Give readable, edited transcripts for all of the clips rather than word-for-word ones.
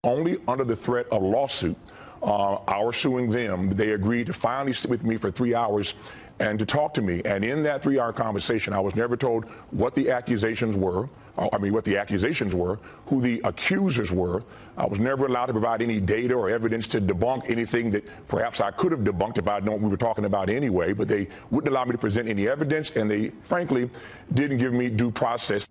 only under the threat of lawsuit, our suing them. They agreed to finally sit with me for 3 hours and to talk to me. And in that 3-hour conversation, I was never told what the accusations were. What the accusations were, who the accusers were. I was never allowed to provide any data or evidence to debunk anything that perhaps I could have debunked if I'd known what we were talking about anyway, but they wouldn't allow me to present any evidence, and they, frankly, didn't give me due process.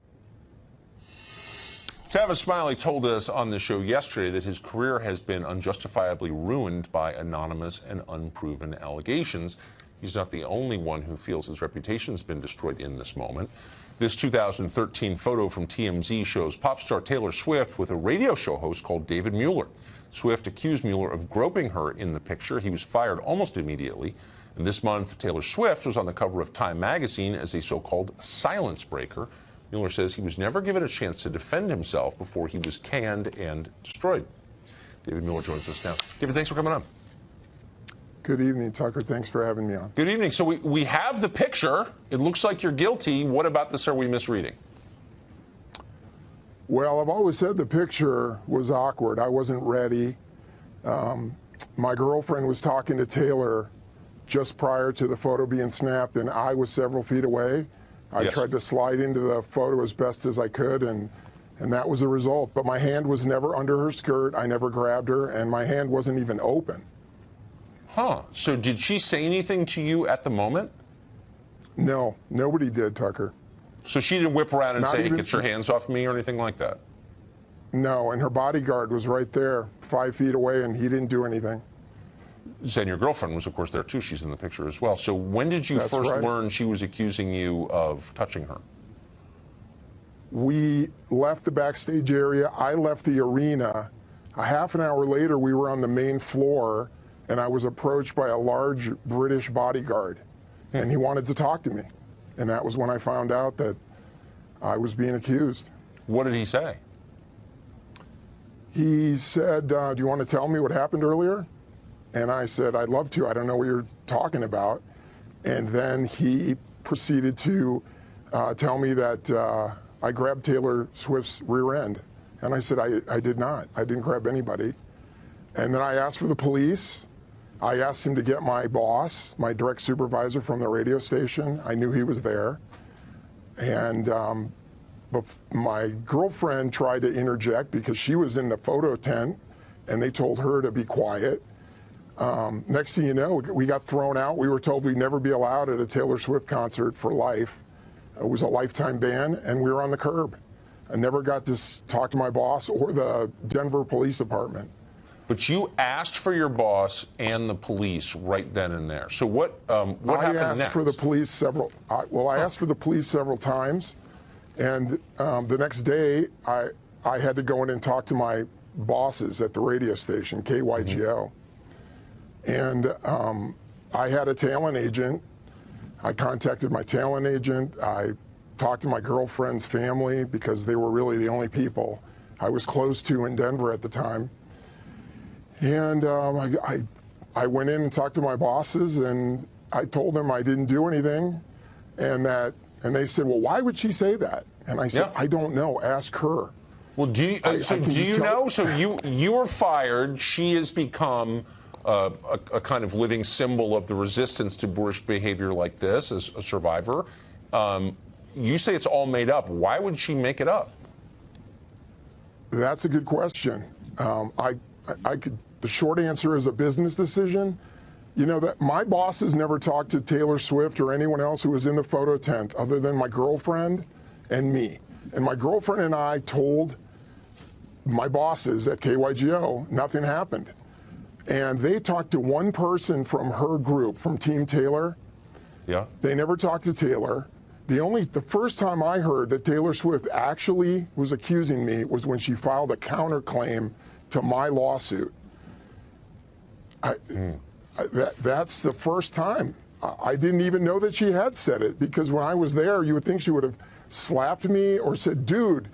Tavis Smiley told us on the show yesterday that his career has been unjustifiably ruined by anonymous and unproven allegations. He's not the only one who feels his reputation's been destroyed in this moment. This 2013 photo from TMZ shows pop star Taylor Swift with a radio show host called David Mueller. Swift accused Mueller of groping her in the picture. He was fired almost immediately. And this month, Taylor Swift was on the cover of Time magazine as a so-called silence breaker. Mueller says he was never given a chance to defend himself before he was canned and destroyed. David Mueller joins us now. David, thanks for coming on. Good evening, Tucker. Thanks for having me on. Good evening. So we have the picture. It looks like you're guilty. What about this are we misreading? Well, I've always said the picture was awkward. I wasn't ready. My girlfriend was talking to Taylor just prior to the photo being snapped, and I was several feet away. I tried to slide into the photo as best as I could, and that was the result. But my hand was never under her skirt. I never grabbed her, and my hand wasn't even open. Huh. So did she say anything to you at the moment? No, nobody did, Tucker. So she didn't whip around and Not say, even, get your hands off me or anything like that? No, and her bodyguard was right there, 5 feet away, and he didn't do anything. And your girlfriend was, of course, there too. She's in the picture as well. So when did you first learn she was accusing you of touching her? We left the backstage area. I left the arena. A half an hour later, we were on the main floor, and I was approached by a large British bodyguard, and he wanted to talk to me. And that was when I found out that I was being accused. What did he say? He said, do you want to tell me what happened earlier? And I said, I'd love to. I don't know what you're talking about. And then he proceeded to tell me that I grabbed Taylor Swift's rear end. And I said, I did not. I didn't grab anybody. And then I asked for the police. I asked him to get my boss, my direct supervisor from the radio station. I knew he was there. And my girlfriend tried to interject because she was in the photo tent, and they told her to be quiet. Next thing you know, we got thrown out. We were told we'd never be allowed at a Taylor Swift concert for life. It was a lifetime ban, and we were on the curb. I never got to talk to my boss or the Denver Police Department. But you asked for your boss and the police right then and there. So what happened next? I asked for the police several. I asked for the police several times, and the next day I had to go in and talk to my bosses at the radio station, KYGO. And I had a talent agent. I contacted my talent agent. I talked to my girlfriend's family because they were really the only people I was close to in Denver at the time. And I went in and talked to my bosses, and I told them I didn't do anything, and they said, well, why would she say that? And I said, I don't know. Ask her. Well, do you know? So you were fired. She has become a kind of living symbol of the resistance to British behavior like this as a survivor. You say it's all made up. Why would she make it up? That's a good question. The short answer is a business decision. You know, that my bosses never talked to Taylor Swift or anyone else who was in the photo tent other than my girlfriend and me. And my girlfriend and I told my bosses at KYGO nothing happened. And they talked to one person from her group, from Team Taylor. Yeah. They never talked to Taylor. The first time I heard that Taylor Swift actually was accusing me was when she filed a counterclaim to my lawsuit. That's the first time. I didn't even know that she had said it, because when I was there, you would think she would have slapped me or said, dude,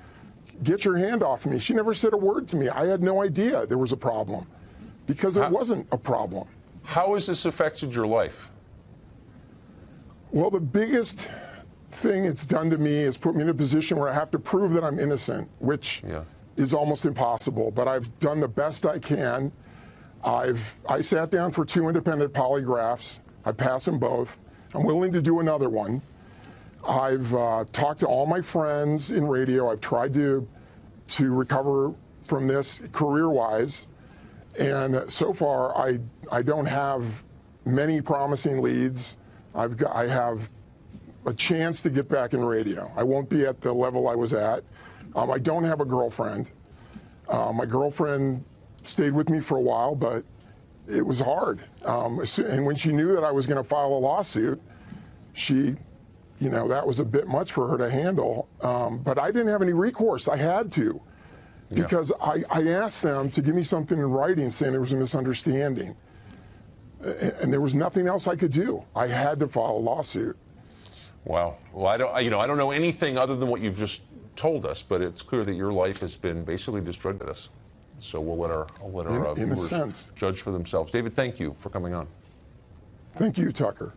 get your hand off me. She never said a word to me. I had no idea there was a problem, because it wasn't a problem. How has this affected your life? Well, the biggest thing it's done to me is put me in a position where I have to prove that I'm innocent, which is almost impossible, but I've done the best I can. I sat down for 2 independent polygraphs. I passed them both. I'm willing to do another one. I've talked to all my friends in radio. I've tried to recover from this career-wise, and so far I don't have many promising leads. I have a chance to get back in radio. I won't be at the level I was at. I don't have a girlfriend. My girlfriend stayed with me for a while, but it was hard. And when she knew that I was going to file a lawsuit, that was a bit much for her to handle. But I didn't have any recourse. I had to, because I asked them to give me something in writing saying there was a misunderstanding. And there was nothing else I could do. I had to file a lawsuit. Wow. Well, I don't know anything other than what you've just told us, but it's clear that your life has been basically destroyed by this. So we'll let our viewers judge for themselves. David, thank you for coming on. Thank you, Tucker.